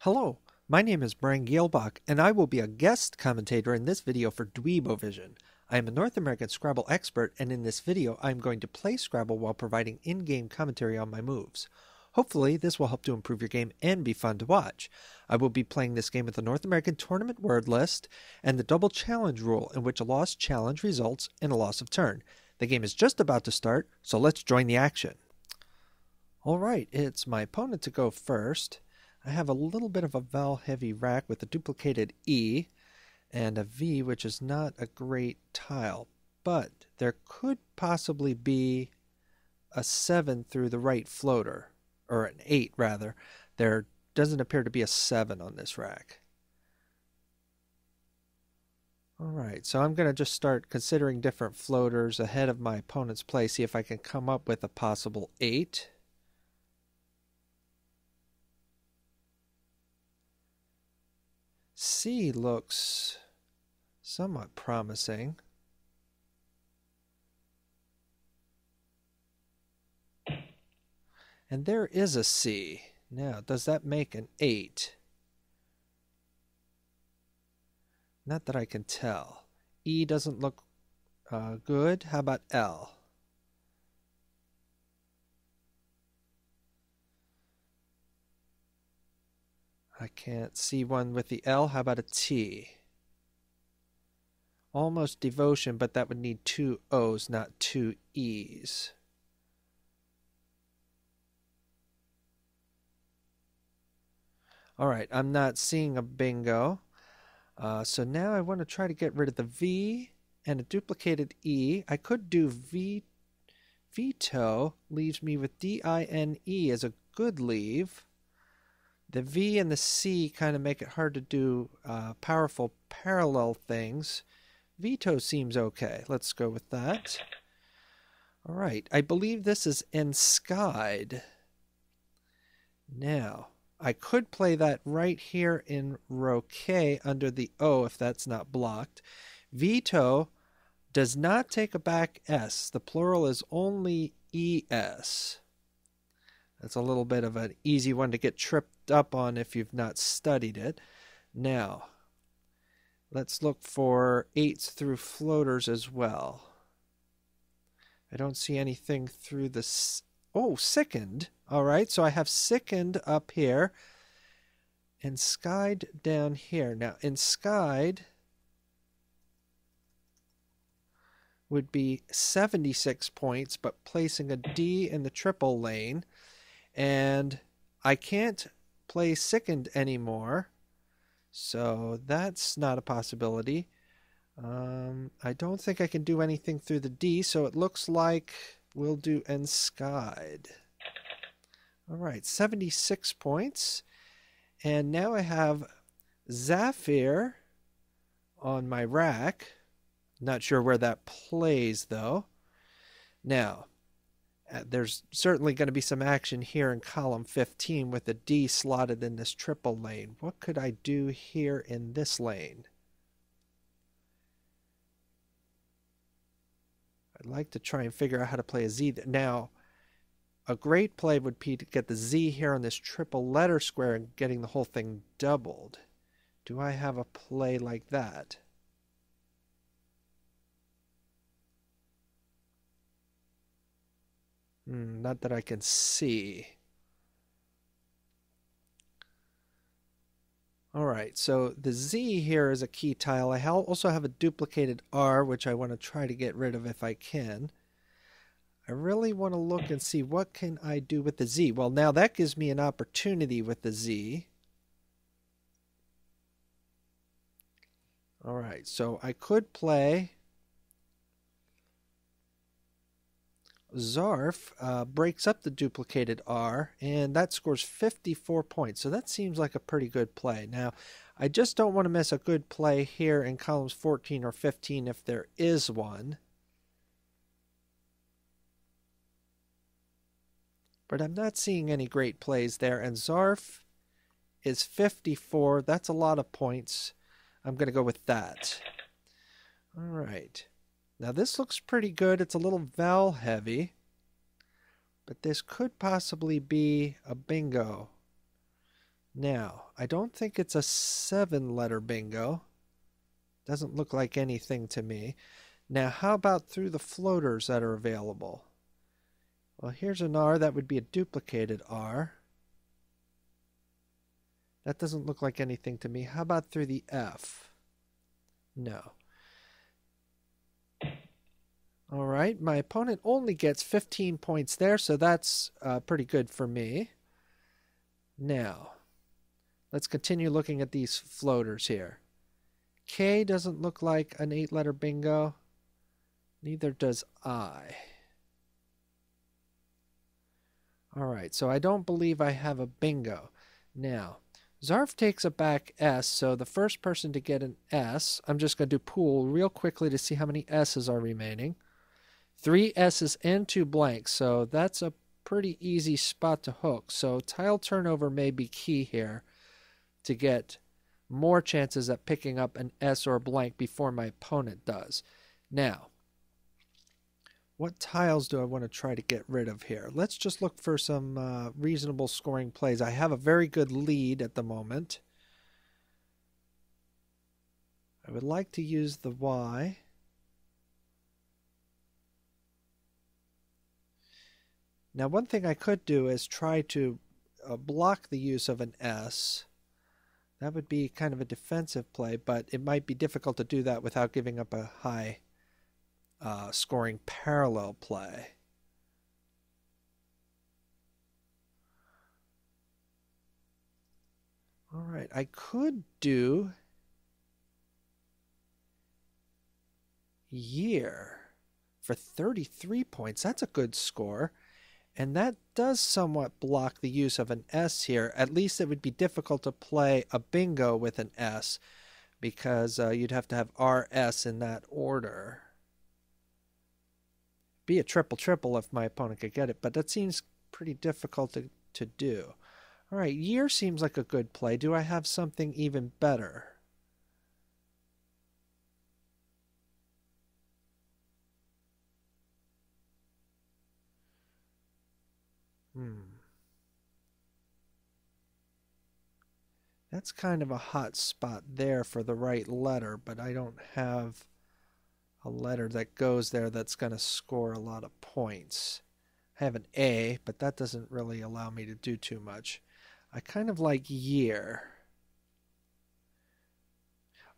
Hello, my name is Brian Gielbach, and I will be a guest commentator in this video for Dweebovision. I am a North American Scrabble expert, and in this video I am going to play Scrabble while providing in-game commentary on my moves. Hopefully this will help to improve your game and be fun to watch. I will be playing this game with the North American Tournament word list and the double challenge rule, in which a lost challenge results in a loss of turn. The game is just about to start, so let's join the action. Alright, it's my opponent to go first. I have a little bit of a vowel-heavy rack with a duplicated E and a V, which is not a great tile, but there could possibly be a 7 through the right floater, or an 8 rather. There doesn't appear to be a 7 on this rack. Alright, so I'm going to just start considering different floaters ahead of my opponent's play, see if I can come up with a possible 8. C looks somewhat promising. And there is a C. Now, does that make an 8? Not that I can tell. E doesn't look good. How about L? I can't see one with the L. How about a T? Almost devotion, but that would need 2 O's, not 2 E's. Alright, I'm not seeing a bingo. So now I want to try to get rid of the V and a duplicated E. I could do veto, leaves me with D-I-N-E as a good leave. The V and the C kind of make it hard to do powerful parallel things. Veto seems okay. Let's go with that. All right. I believe this is Enskied. Now, I could play that right here in row K under the O if that's not blocked. Veto does not take a back S. The plural is only ES. That's a little bit of an easy one to get tripped up on if you've not studied it. Now, let's look for 8s through floaters as well. I don't see anything through the... Oh, sickened. All right, so I have sickened up here and skied down here. Now, Enskied would be 76 points, but placing a D in the triple lane. And I can't play sickened anymore, so that's not a possibility. I don't think I can do anything through the D, so it looks like we'll do Enskied. All right, 76 points. And now I have Zafir on my rack. Not sure where that plays, though. Now, there's certainly going to be some action here in column 15 with the D slotted in this triple lane. What could I do here in this lane? I'd like to try and figure out how to play a Z. Now, a great play would be to get the Z here on this triple letter square and getting the whole thing doubled. Do I have a play like that? Not that I can see. Alright, so the Z here is a key tile. I also have a duplicated R, which I want to try to get rid of if I can. I really want to look and see what can I do with the Z. Well, now that gives me an opportunity with the Z. Alright, so I could play... Zarf breaks up the duplicated R, and that scores 54 points. So that seems like a pretty good play. Now, I just don't want to miss a good play here in columns 14 or 15 if there is one. But I'm not seeing any great plays there. And Zarf is 54. That's a lot of points. I'm going to go with that. All right. Now this looks pretty good. It's a little vowel heavy, but this could possibly be a bingo. Now, I don't think it's a 7-letter bingo. Doesn't look like anything to me. Now, how about through the floaters that are available? Well, here's an R. That would be a duplicated R. That doesn't look like anything to me. How about through the F? No. All right, my opponent only gets 15 points there, so that's pretty good for me. Now, let's continue looking at these floaters here. K doesn't look like an 8-letter bingo. Neither does I. All right, so I don't believe I have a bingo. Now, Zarf takes a back S, so the first person to get an S, I'm just going to do pool real quickly to see how many S's are remaining. 3 S's and 2 blanks, so that's a pretty easy spot to hook. So tile turnover may be key here to get more chances at picking up an S or a blank before my opponent does. Now, what tiles do I want to try to get rid of here? Let's just look for some reasonable scoring plays. I have a very good lead at the moment. I would like to use the Y. Now, one thing I could do is try to block the use of an S. That would be kind of a defensive play, but it might be difficult to do that without giving up a high scoring parallel play. All right, I could do year for 33 points. That's a good score. And that does somewhat block the use of an S here. At least it would be difficult to play a bingo with an S because you'd have to have RS in that order. Be a triple-triple if my opponent could get it, but that seems pretty difficult to do. All right, year seems like a good play. Do I have something even better? That's kind of a hot spot there for the right letter, but I don't have a letter that goes there that's going to score a lot of points. I have an A, but that doesn't really allow me to do too much. I kind of like year.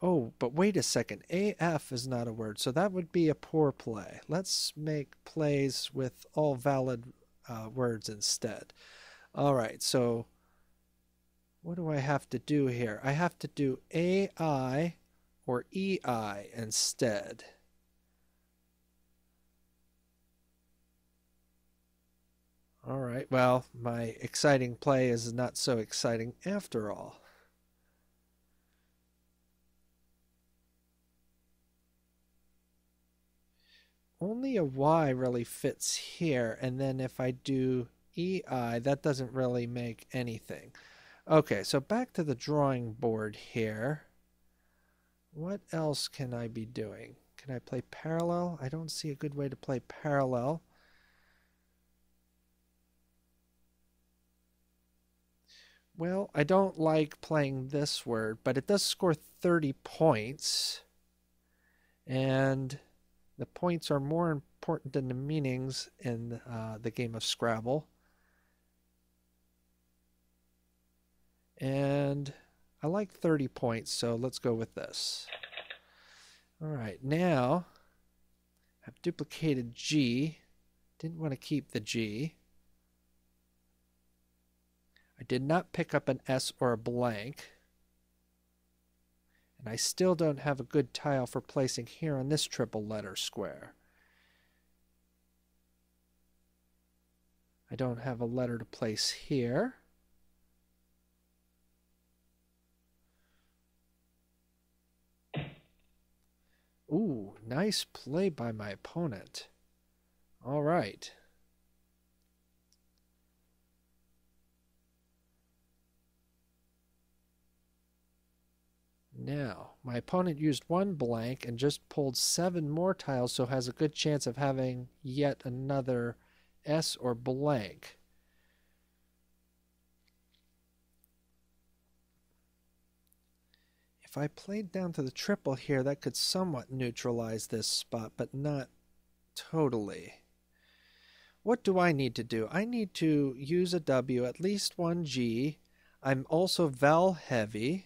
Oh, but wait a second. AF is not a word, so that would be a poor play. Let's make plays with all valid words instead. All right, so what do I have to do here? I have to do AI or EI instead. All right, well, my exciting play is not so exciting after all. Only a Y really fits here, and then if I do EI, that doesn't really make anything. Okay, so back to the drawing board here. What else can I be doing? Can I play parallel? I don't see a good way to play parallel. Well, I don't like playing this word, but it does score 30 points. And the points are more important than the meanings in the game of Scrabble. And I like 30 points, so let's go with this. All right, now I've duplicated G. Didn't want to keep the G. I did not pick up an S or a blank. And I still don't have a good tile for placing here on this triple letter square. I don't have a letter to place here. Ooh, nice play by my opponent. All right. Now, my opponent used 1 blank and just pulled 7 more tiles, so has a good chance of having yet another S or blank. If I played down to the triple here, that could somewhat neutralize this spot, but not totally. What do I need to do? I need to use a W, at least one G. I'm also vowel heavy.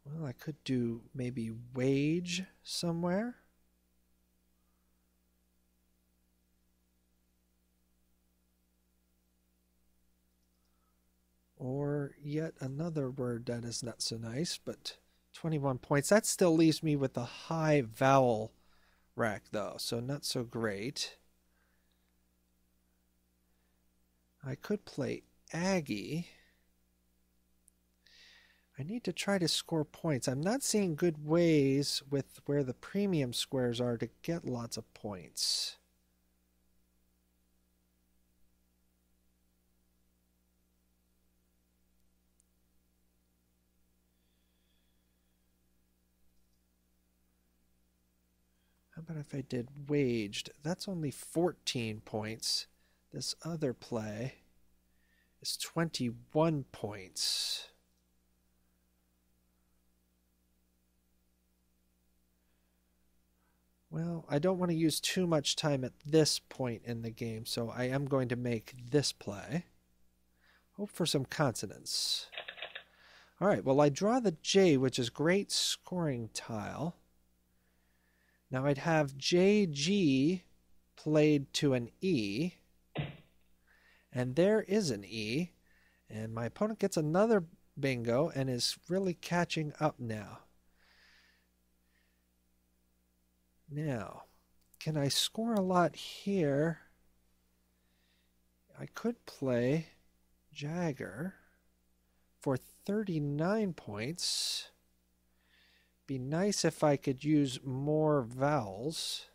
Well, I could do maybe wage somewhere. Or yet another word that is not so nice, but 21 points. That still leaves me with a high vowel rack, though, so not so great. I could play Aggie. I need to try to score points. I'm not seeing good ways with where the premium squares are to get lots of points. How about if I did waged? That's only 14 points. This other play is 21 points. Well, I don't want to use too much time at this point in the game, so I am going to make this play. Hope for some consonants. All right, well, I draw the J, which is great scoring tile. Now I'd have JG played to an E, and there is an E, and my opponent gets another bingo and is really catching up now. Now, can I score a lot here? I could play Jagger for 39 points. Be nice if I could use more vowels.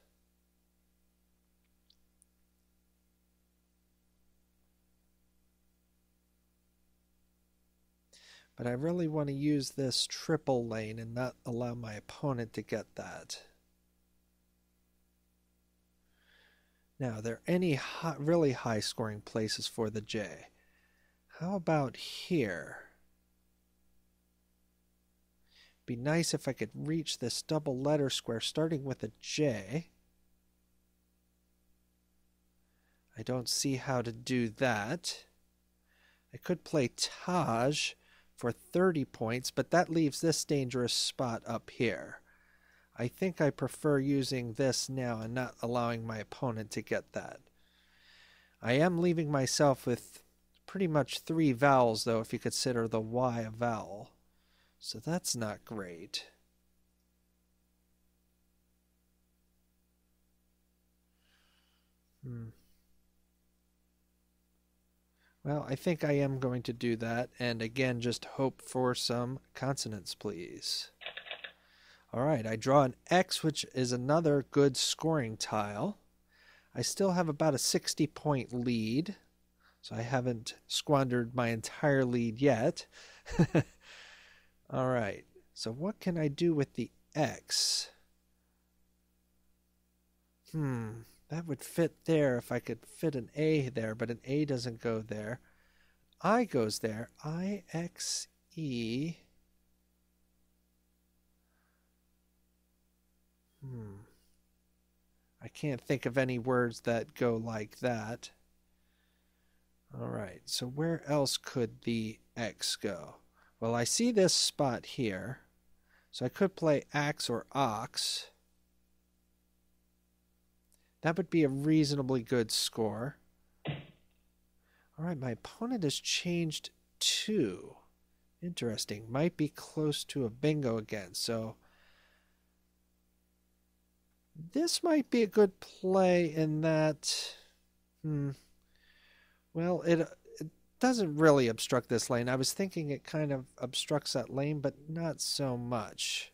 But I really want to use this triple lane and not allow my opponent to get that. Now, are there any really high scoring places for the J? How about here? Be nice if I could reach this double letter square starting with a J. I don't see how to do that. I could play Taj for 30 points, but that leaves this dangerous spot up here. I think I prefer using this now and not allowing my opponent to get that. I am leaving myself with pretty much 3 vowels, though, if you consider the Y a vowel. So that's not great. Well, I think I am going to do that, and again, just hope for some consonants, please. All right, I draw an X, which is another good scoring tile. I still have about a 60-point lead, so I haven't squandered my entire lead yet. All right, so what can I do with the X? That would fit there if I could fit an A there, but an A doesn't go there. I goes there. I-X-E. I can't think of any words that go like that. All right, so where else could the X go? Well, I see this spot here, so I could play axe or ox. That would be a reasonably good score. All right, my opponent has changed 2. Interesting. Might be close to a bingo again, so this might be a good play in that, well, it doesn't really obstruct this lane. I was thinking it kind of obstructs that lane, but not so much.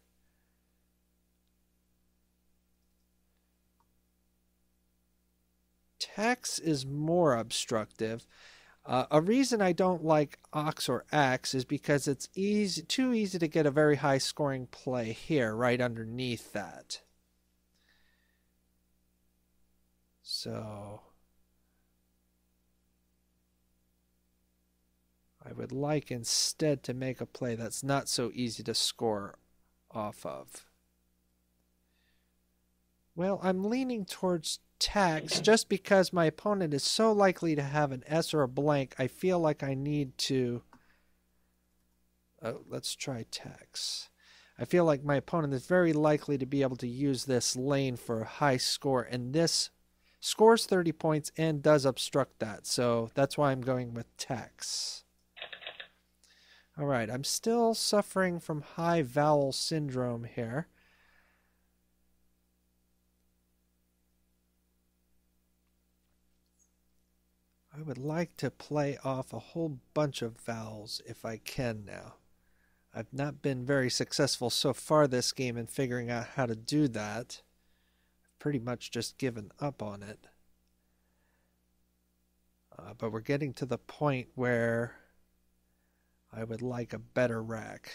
hex is more obstructive. A reason I don't like ox or axe is because it's too easy to get a very high scoring play here, right underneath that. So I would like instead to make a play that's not so easy to score off of. Well, I'm leaning towards tax just because my opponent is so likely to have an S or a blank. I feel like I need to... Oh, let's try tax. I feel like my opponent is very likely to be able to use this lane for a high score, and this scores 30 points and does obstruct that. So that's why I'm going with tax. All right, I'm still suffering from high vowel syndrome here. I would like to play off a whole bunch of vowels if I can now. I've not been very successful so far this game in figuring out how to do that. I've pretty much just given up on it. But we're getting to the point where I would like a better rack.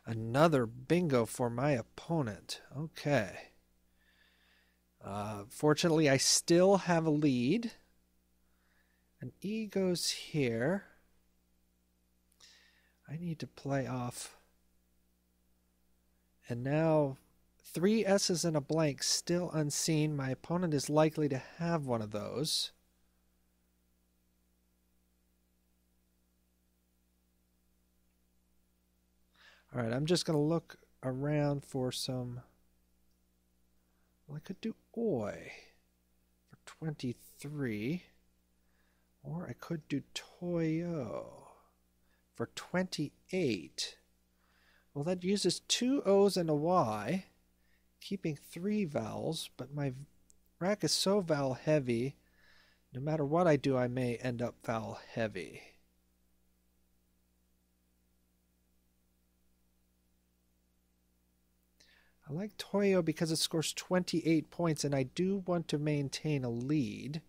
Another bingo for my opponent. Okay. Fortunately, I still have a lead. An E goes here. I need to play off. And now 3 S's and a blank still unseen. My opponent is likely to have one of those. All right, I'm just going to look around for some... Well, I could do oi for 23. Or I could do toyo for 28. Well, that uses 2 O's and a Y, keeping 3 vowels, but my rack is so vowel heavy, no matter what I do, I may end up vowel heavy. I like toyo because it scores 28 points, and I do want to maintain a lead.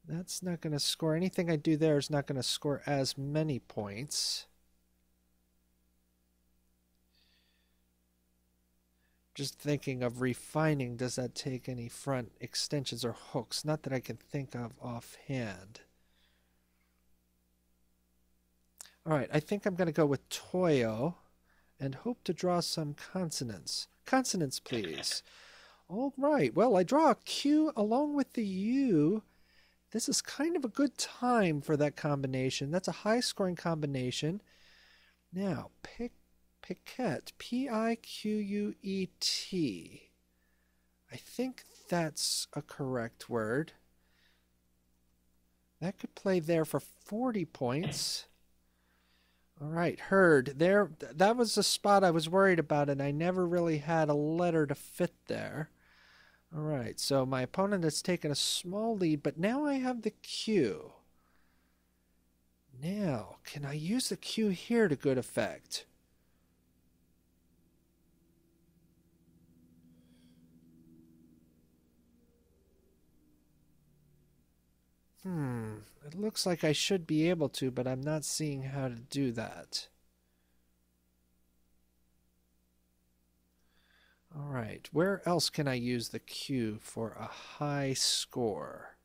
That's not going to score. Anything I do there is not going to score as many points. Just thinking of refining, does that take any front extensions or hooks? Not that I can think of offhand. All right, I think I'm going to go with toyo and hope to draw some consonants. Consonants, please. All right, well, I draw a Q along with the U. This is kind of a good time for that combination. That's a high-scoring combination. Now, piquet, P-I-Q-U-E-T. I think that's a correct word. That could play there for 40 points. All right, heard. There, that was the spot I was worried about, and I never really had a letter to fit there. All right, so my opponent has taken a small lead, but now I have the Q. Now, can I use the Q here to good effect? It looks like I should be able to, but I'm not seeing how to do that. All right, where else can I use the Q for a high score?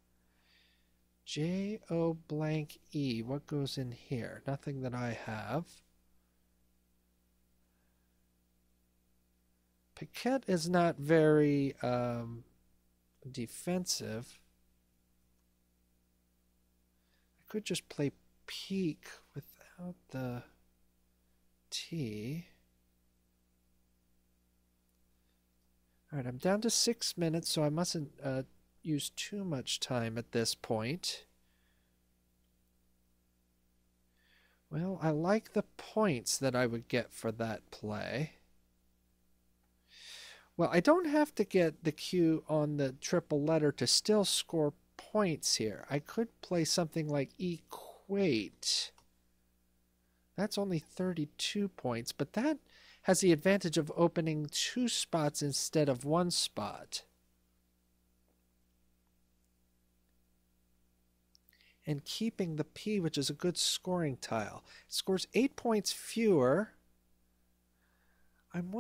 J-O blank E, what goes in here? Nothing that I have. Piquet is not very defensive. I could just play peek without the T. All right, I'm down to 6 minutes, so I mustn't use too much time at this point. Well, I like the points that I would get for that play. Well, I don't have to get the Q on the triple letter to still score points here. I could play something like equate. That's only 32 points, but that has the advantage of opening 2 spots instead of 1 spot. And keeping the P, which is a good scoring tile. It scores 8 points fewer. I'm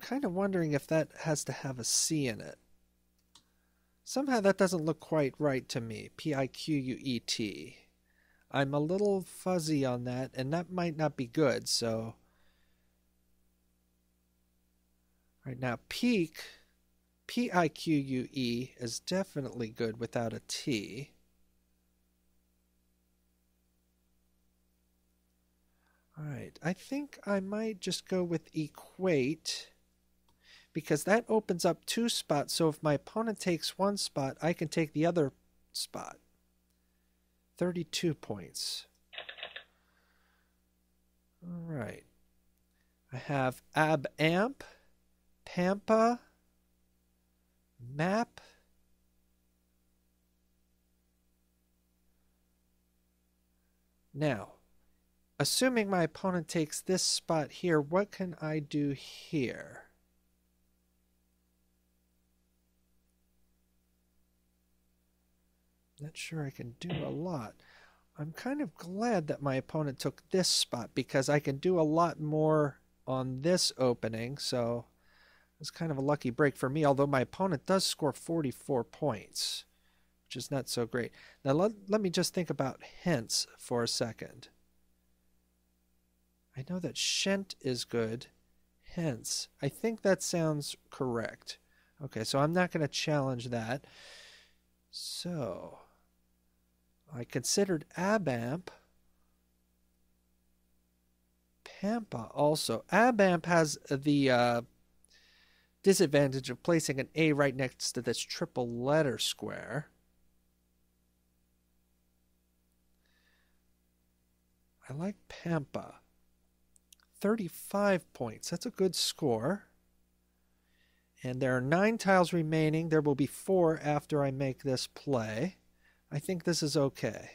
kind of wondering if that has to have a C in it. Somehow that doesn't look quite right to me. P-I-Q-U-E-T. I'm a little fuzzy on that, and that might not be good, so... Right now, peak, P-I-Q-U-E, is definitely good without a T. Alright, I think I might just go with equate, because that opens up 2 spots, so if my opponent takes 1 spot, I can take the other spot. 32 points. Alright. I have ab-amp, pampa, map, now, assuming my opponent takes this spot here, what can I do here? Not sure I can do a lot. I'm kind of glad that my opponent took this spot because I can do a lot more on this opening, so it's kind of a lucky break for me, although my opponent does score 44 points, which is not so great. Now let me just think about hence for a second. I know that shent is good, hence. I think that sounds correct. Okay, so I'm not going to challenge that. So, I considered abamp, pampa also. Abamp has the disadvantage of placing an A right next to this triple letter square. I like pampa. 35 points. That's a good score. And there are 9 tiles remaining. There will be 4 after I make this play. I think this is okay.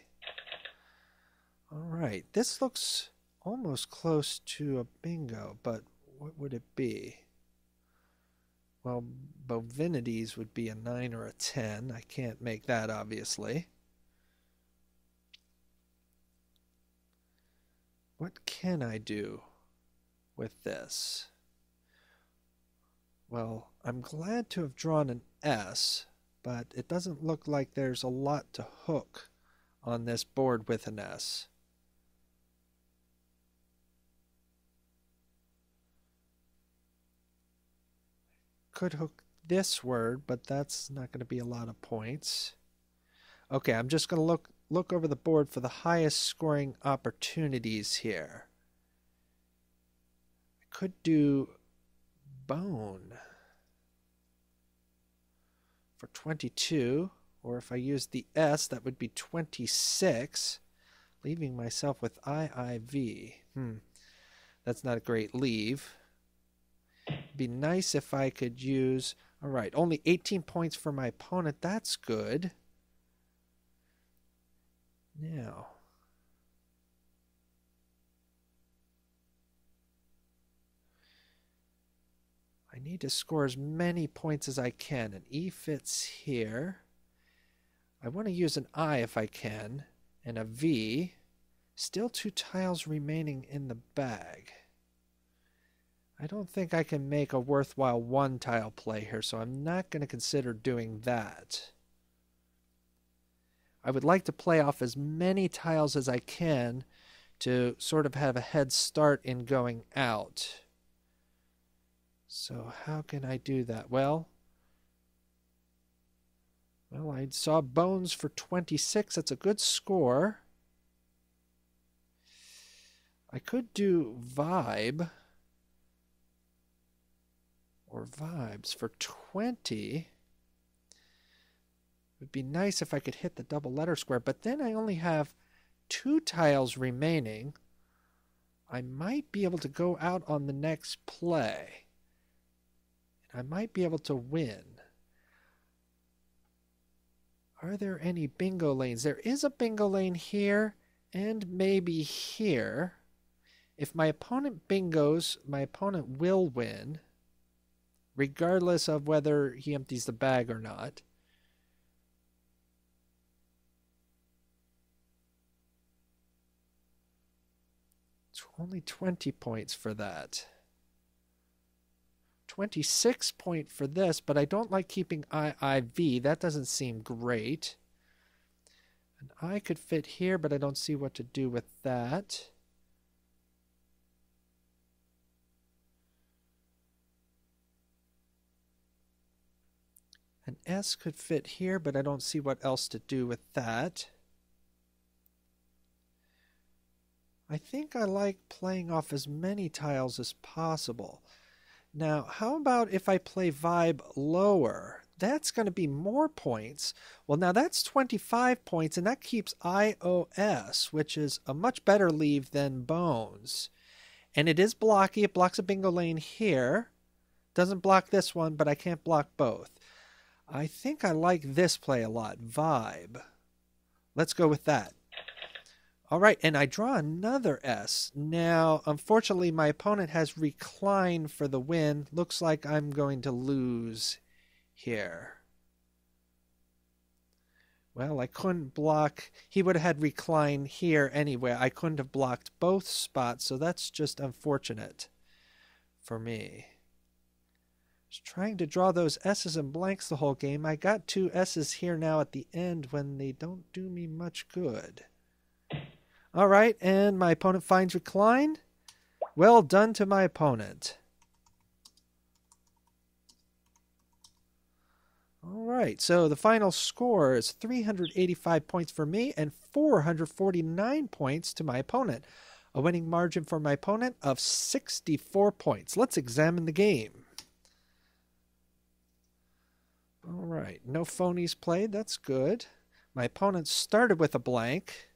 All right. This looks almost close to a bingo, but what would it be? Well, bovinities would be a 9 or a 10. I can't make that, obviously. What can I do with this? Well, I'm glad to have drawn an S, but it doesn't look like there's a lot to hook on this board with an S. Could hook this word, but that's not going to be a lot of points. Okay, I'm just going to look over the board for the highest scoring opportunities here. I could do bone for 22, or if I use the S, that would be 26, leaving myself with IIV. That's not a great leave. It'd be nice if I could use, all right, only 18 points for my opponent. That's good. Now, I need to score as many points as I can. An E fits here. I want to use an I if I can, and a V. Still 2 tiles remaining in the bag. I don't think I can make a worthwhile 1 tile play here, so I'm not going to consider doing that. I would like to play off as many tiles as I can to sort of have a head start in going out. So how can I do that? Well, I saw bones for 26. That's a good score. I could do vibe or vibes for 20. It would be nice if I could hit the double letter square, but then I only have 2 tiles remaining. I might be able to go out on the next play. I might be able to win. Are there any bingo lanes? There is a bingo lane here And maybe here. If my opponent bingos, my opponent will win, regardless of whether he empties the bag or not. It's only 20 points for that. 26 point for this, but I don't like keeping IIV. That doesn't seem great. And I could fit here, but I don't see what to do with that. An S could fit here, but I don't see what else to do with that. I think I like playing off as many tiles as possible. Now, how about if I play vibe lower? That's going to be more points. Well, now that's 25 points, and that keeps IOS, which is a much better leave than bones. And it is blocky. It blocks a bingo lane here. Doesn't block this one, but I can't block both. I think I like this play a lot, vibe. Let's go with that. All right, and I draw another S. Now, unfortunately, my opponent has recline for the win. Looks like I'm going to lose here. Well, I couldn't block. He would have had recline here anyway. I couldn't have blocked both spots, so that's just unfortunate for me. Just trying to draw those S's and blanks the whole game. I got 2 S's here now at the end when they don't do me much good. All right, and my opponent finds recline. Well done to my opponent. All right, so the final score is 385 points for me and 449 points to my opponent. A winning margin for my opponent of 64 points. Let's examine the game. All right, no phonies played. That's good. My opponent started with a blank.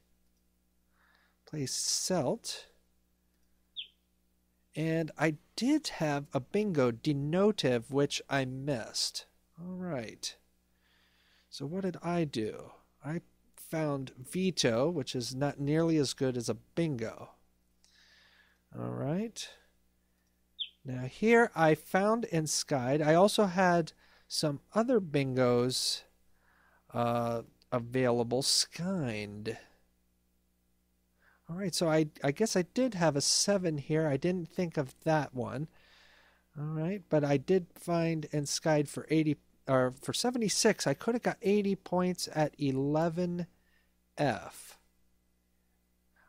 Plays Celt. And I did have a bingo denotive, which I missed. All right. So what did I do? I found veto, which is not nearly as good as a bingo. All right. Now here I found Enskyed. I also had some other bingos available. Skynd. All right, so I guess I did have a 7 here. I didn't think of that one. All right, but I did find Enskyed for 80 or for 76. I could have got 80 points at 11F.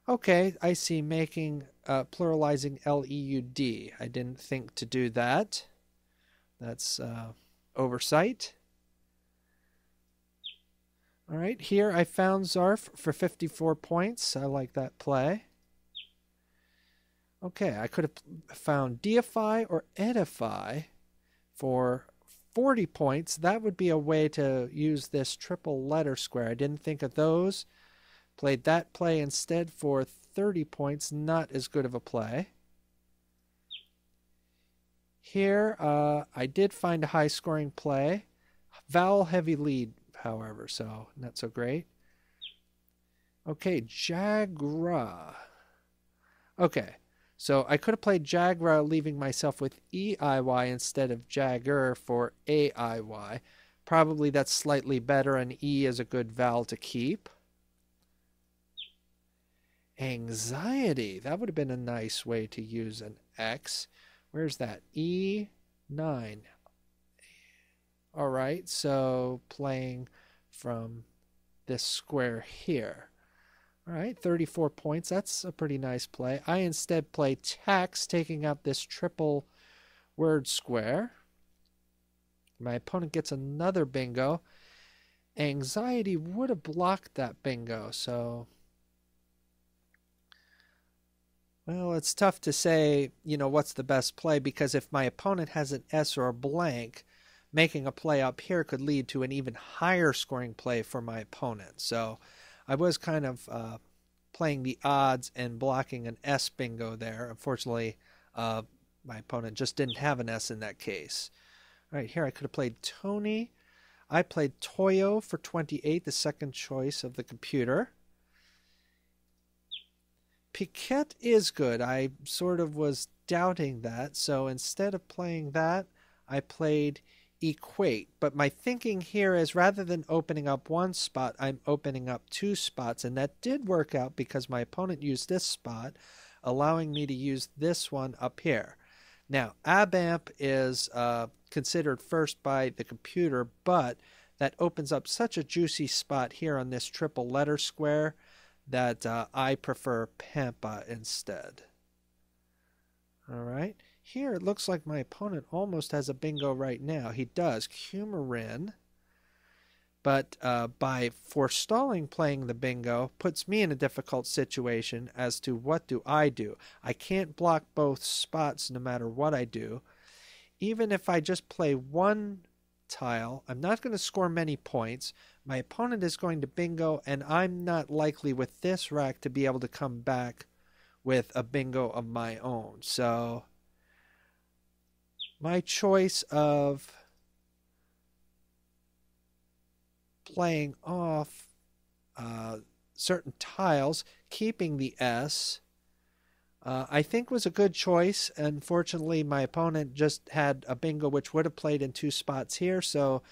Okay, I see, making pluralizing LEUD. I didn't think to do that. That's oversight. All right, here I found Zarf for 54 points. I like that play. Okay, I could have found Deify or Edify for 40 points. That would be a way to use this triple letter square. I didn't think of those. Played that play instead for 30 points. Not as good of a play. Here, I did find a high-scoring play. Vowel heavy lead, however, so not so great. Okay, Jagra. Okay, so I could have played Jagra, leaving myself with EIY instead of Jagger for AIY. Probably that's slightly better, and E is a good vowel to keep. Anxiety. That would have been a nice way to use an X. Where's that? E9. All right, so playing from this square here. All right, 34 points. That's a pretty nice play. I instead play tax, taking out this triple word square. My opponent gets another bingo. Anxiety would have blocked that bingo, so... Well, it's tough to say, what's the best play, because if my opponent has an S or a blank, making a play up here could lead to an even higher scoring play for my opponent. So I was kind of playing the odds and blocking an S bingo there. Unfortunately, my opponent just didn't have an S in that case. All right, here I could have played Tony. I played Toyo for 28, the second choice of the computer. Piquette is good. I sort of was doubting that, so instead of playing that, I played equate. But my thinking here is rather than opening up one spot, I'm opening up two spots, and that did work out because my opponent used this spot, allowing me to use this one up here. Now, abamp is considered first by the computer, but that opens up such a juicy spot here on this triple letter square that I prefer pampa instead. All right. Here it looks like my opponent almost has a bingo right now. He does. Cumarin. But by forestalling playing the bingo puts me in a difficult situation as to what do I do. I can't block both spots no matter what I do. Even if I just play one tile, I'm not going to score many points. My opponent is going to bingo, and I'm not likely with this rack to be able to come back with a bingo of my own. So my choice of playing off certain tiles, keeping the S, I think was a good choice. Unfortunately, my opponent just had a bingo which would have played in two spots here, so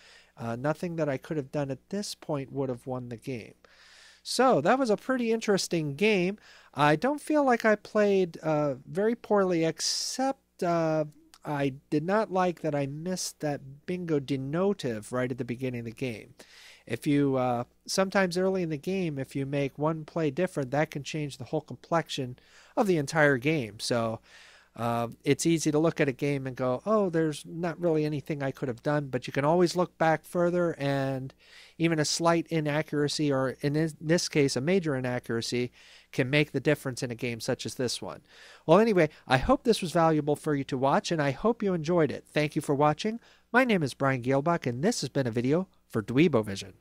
nothing that I could have done at this point would have won the game. So that was a pretty interesting game. I don't feel like I played very poorly, except I did not like that I missed that bingo denotive right at the beginning of the game. If you, sometimes early in the game, if you make one play different, that can change the whole complexion of the entire game. So it's easy to look at a game and go, oh, there's not really anything I could have done, but you can always look back further, and even a slight inaccuracy, or in this case, a major inaccuracy, can make the difference in a game such as this one. Well, anyway, I hope this was valuable for you to watch, and I hope you enjoyed it. Thank you for watching. My name is Brian Geelbach, and this has been a video for Dweebovision.